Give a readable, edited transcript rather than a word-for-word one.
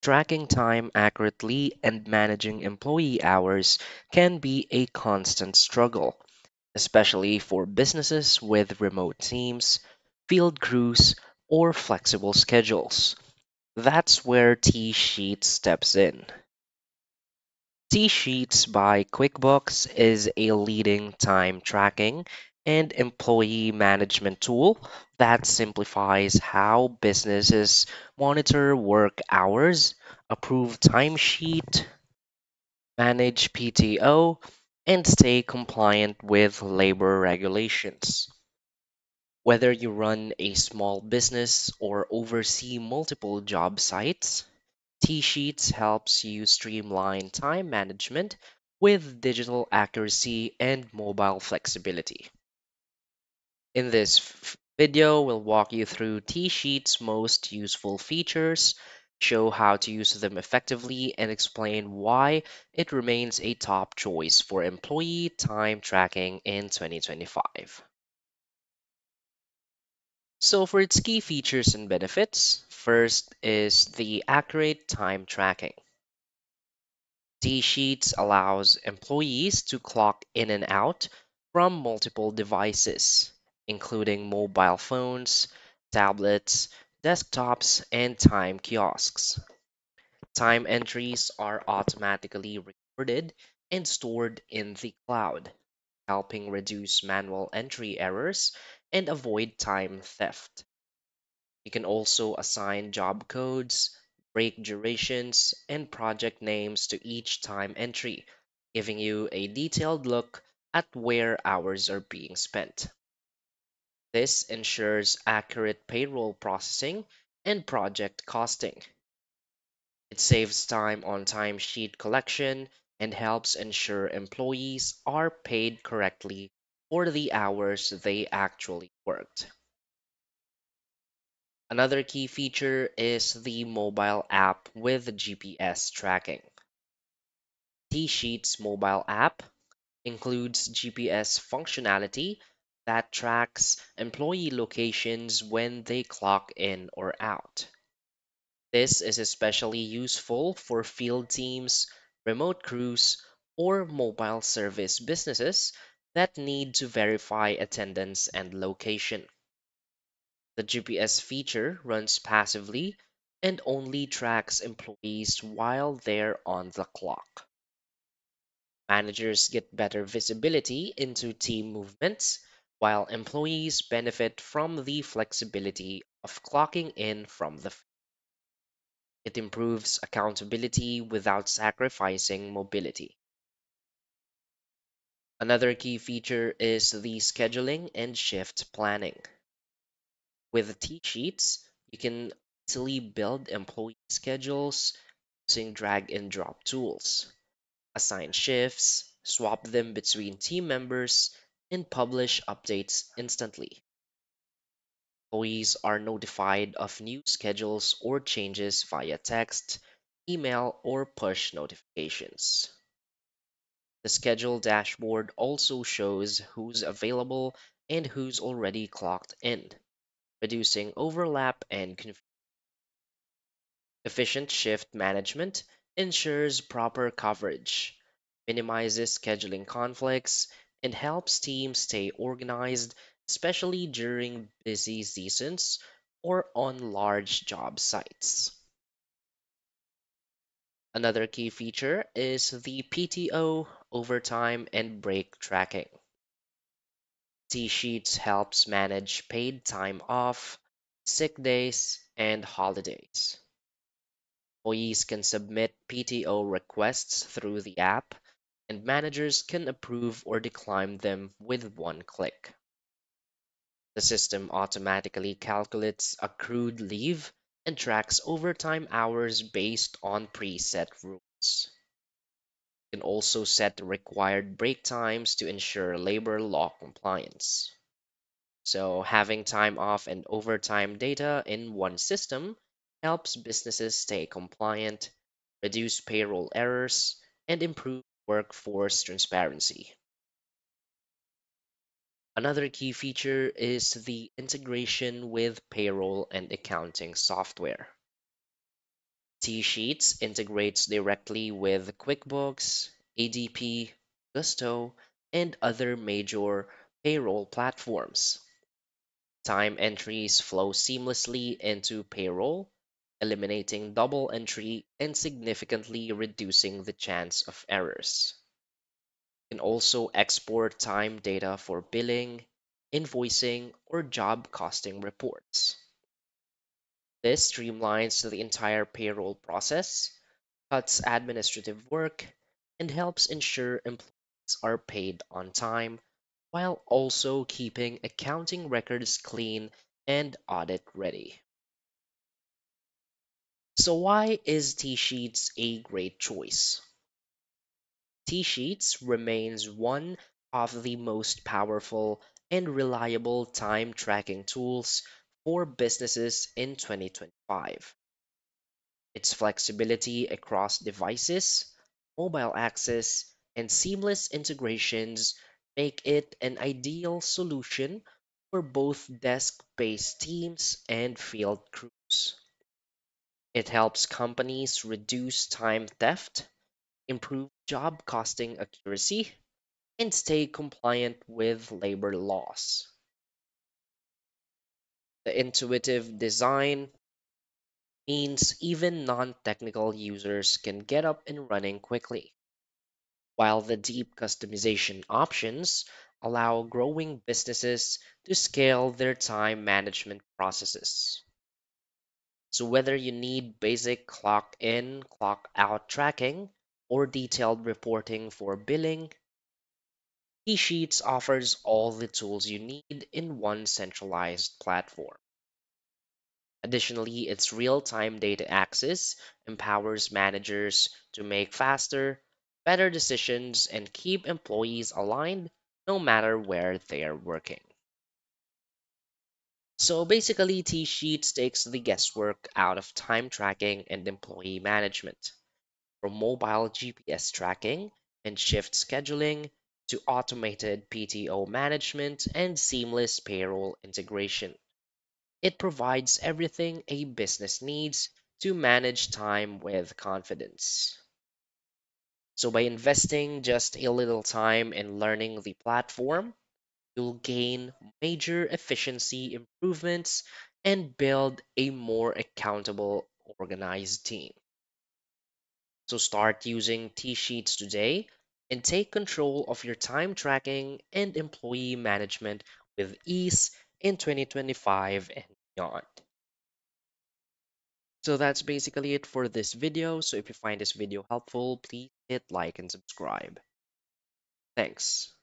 Tracking time accurately and managing employee hours can be a constant struggle, especially for businesses with remote teams, field crews, or flexible schedules. That's where TSheets steps in. TSheets by QuickBooks is a leading time tracking and employee management tool that simplifies how businesses monitor work hours, approve timesheet, manage PTO, and stay compliant with labor regulations. Whether you run a small business or oversee multiple job sites, TSheets helps you streamline time management with digital accuracy and mobile flexibility. In this video, we'll walk you through TSheets' most useful features, show how to use them effectively, and explain why it remains a top choice for employee time tracking in 2025. So, for its key features and benefits, first is the accurate time tracking. TSheets allows employees to clock in and out from multiple devices, including mobile phones, tablets, desktops, and time kiosks. Time entries are automatically recorded and stored in the cloud, helping reduce manual entry errors and avoid time theft. You can also assign job codes, break durations, and project names to each time entry, giving you a detailed look at where hours are being spent. This ensures accurate payroll processing and project costing. It saves time on timesheet collection and helps ensure employees are paid correctly for the hours they actually worked. Another key feature is the mobile app with GPS tracking. TSheets mobile app includes GPS functionality that tracks employee locations when they clock in or out. This is especially useful for field teams, remote crews, or mobile service businesses that need to verify attendance and location. The GPS feature runs passively and only tracks employees while they're on the clock. Managers get better visibility into team movements, while employees benefit from the flexibility of clocking in from the field. It improves accountability without sacrificing mobility. Another key feature is the scheduling and shift planning. With T-Sheets, you can easily build employee schedules using drag and drop tools, assign shifts, swap them between team members, and publish updates instantly. Employees are notified of new schedules or changes via text, email, or push notifications. The schedule dashboard also shows who's available and who's already clocked in, reducing overlap and confusion. Efficient shift management ensures proper coverage, minimizes scheduling conflicts, and helps teams stay organized, especially during busy seasons or on large job sites. Another key feature is the PTO, overtime, and break tracking. T-Sheets helps manage paid time off, sick days, and holidays. Employees can submit PTO requests through the app, and managers can approve or decline them with one click. The system automatically calculates accrued leave and tracks overtime hours based on preset rules. You can also set required break times to ensure labor law compliance. So, having time off and overtime data in one system helps businesses stay compliant, reduce payroll errors, and improve workforce transparency. Another key feature is the integration with payroll and accounting software. TSheets integrates directly with QuickBooks, ADP, Gusto, and other major payroll platforms. Time entries flow seamlessly into payroll, eliminating double entry and significantly reducing the chance of errors. You can also export time data for billing, invoicing, or job costing reports. This streamlines the entire payroll process, cuts administrative work, and helps ensure employees are paid on time while also keeping accounting records clean and audit ready. So, why is TSheets a great choice? TSheets remains one of the most powerful and reliable time tracking tools for businesses in 2025. Its flexibility across devices, mobile access, and seamless integrations make it an ideal solution for both desk-based teams and field crews. It helps companies reduce time theft, improve job costing accuracy, and stay compliant with labor laws. The intuitive design means even non technical users can get up and running quickly, while the deep customization options allow growing businesses to scale their time management processes. So, whether you need basic clock in, clock out tracking, or detailed reporting for billing, eSheets offers all the tools you need in one centralized platform. Additionally, its real time data access empowers managers to make faster, better decisions and keep employees aligned no matter where they are working. So basically, T Sheets takes the guesswork out of time tracking and employee management, from mobile GPS tracking and shift scheduling to automated PTO management and seamless payroll integration. It provides everything a business needs to manage time with confidence. So, by investing just a little time in learning the platform, you'll gain major efficiency improvements and build a more accountable, organized team. So, start using T Sheets today and take control of your time tracking and employee management with ease in 2025 and beyond. So that's basically it for this video. So if you find this video helpful, please hit like and subscribe. Thanks.